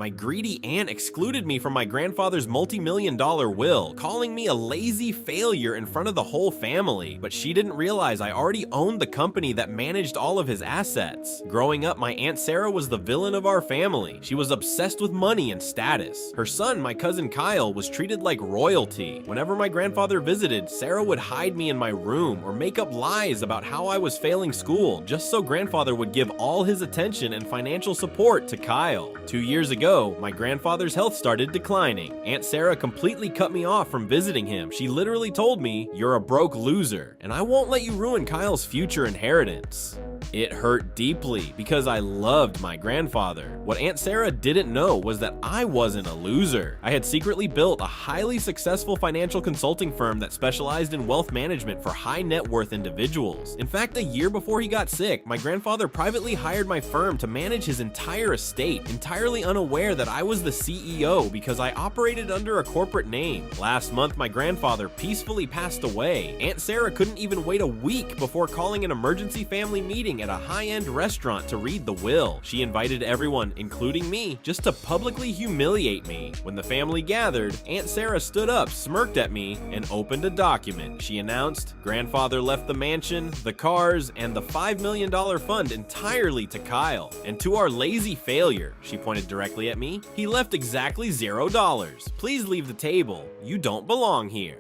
My greedy aunt excluded me from my grandfather's multi-million-dollar will, calling me a lazy failure in front of the whole family. But she didn't realize I already owned the company that managed all of his assets. Growing up, my Aunt Sarah was the villain of our family. She was obsessed with money and status. Her son, my cousin Kyle, was treated like royalty. Whenever my grandfather visited, Sarah would hide me in my room or make up lies about how I was failing school, just so grandfather would give all his attention and financial support to Kyle. 2 years ago, my grandfather's health started declining. Aunt Sarah completely cut me off from visiting him. She literally told me, "You're a broke loser, and I won't let you ruin Kyle's future inheritance." It hurt deeply because I loved my grandfather. What Aunt Sarah didn't know was that I wasn't a loser. I had secretly built a highly successful financial consulting firm that specialized in wealth management for high net worth individuals. In fact, a year before he got sick, my grandfather privately hired my firm to manage his entire estate, entirely unaware that I was the CEO because I operated under a corporate name. Last month, my grandfather peacefully passed away. Aunt Sarah couldn't even wait a week before calling an emergency family meeting at a high-end restaurant to read the will. She invited everyone, including me, just to publicly humiliate me. When the family gathered, Aunt Sarah stood up, smirked at me, and opened a document. She announced, "Grandfather left the mansion, the cars, and the $5 million fund entirely to Kyle. And to our lazy failure," she pointed directly at me, "he left exactly $0. Please leave the table. You don't belong here."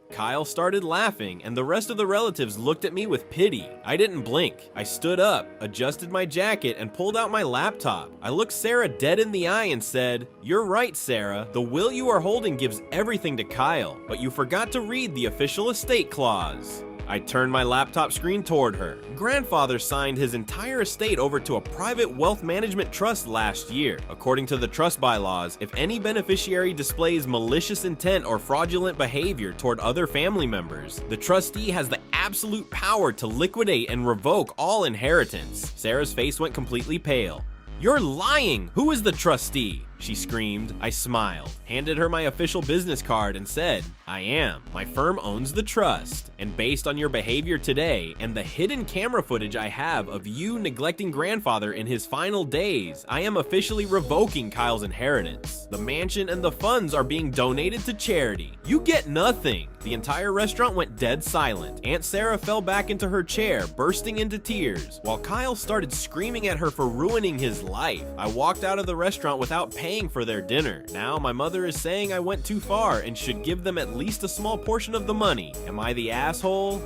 Kyle started laughing, and the rest of the relatives looked at me with pity. I didn't blink. I stood up, adjusted my jacket, and pulled out my laptop. I looked Sarah dead in the eye and said, "You're right, Sarah. The will you are holding gives everything to Kyle, but you forgot to read the official estate clause." I turned my laptop screen toward her. Grandfather signed his entire estate over to a private wealth management trust last year. According to the trust bylaws, if any beneficiary displays malicious intent or fraudulent behavior toward other family members, the trustee has the absolute power to liquidate and revoke all inheritance. Sarah's face went completely pale. "You're lying! Who is the trustee?" she screamed. I smiled, handed her my official business card, and said, "I am. My firm owns the trust. And based on your behavior today and the hidden camera footage I have of you neglecting grandfather in his final days, I am officially revoking Kyle's inheritance. The mansion and the funds are being donated to charity. You get nothing." The entire restaurant went dead silent. Aunt Sarah fell back into her chair, bursting into tears, while Kyle started screaming at her for ruining his life. I walked out of the restaurant without paying for their dinner. Now my mother is saying I went too far and should give them at least a small portion of the money. Am I the asshole?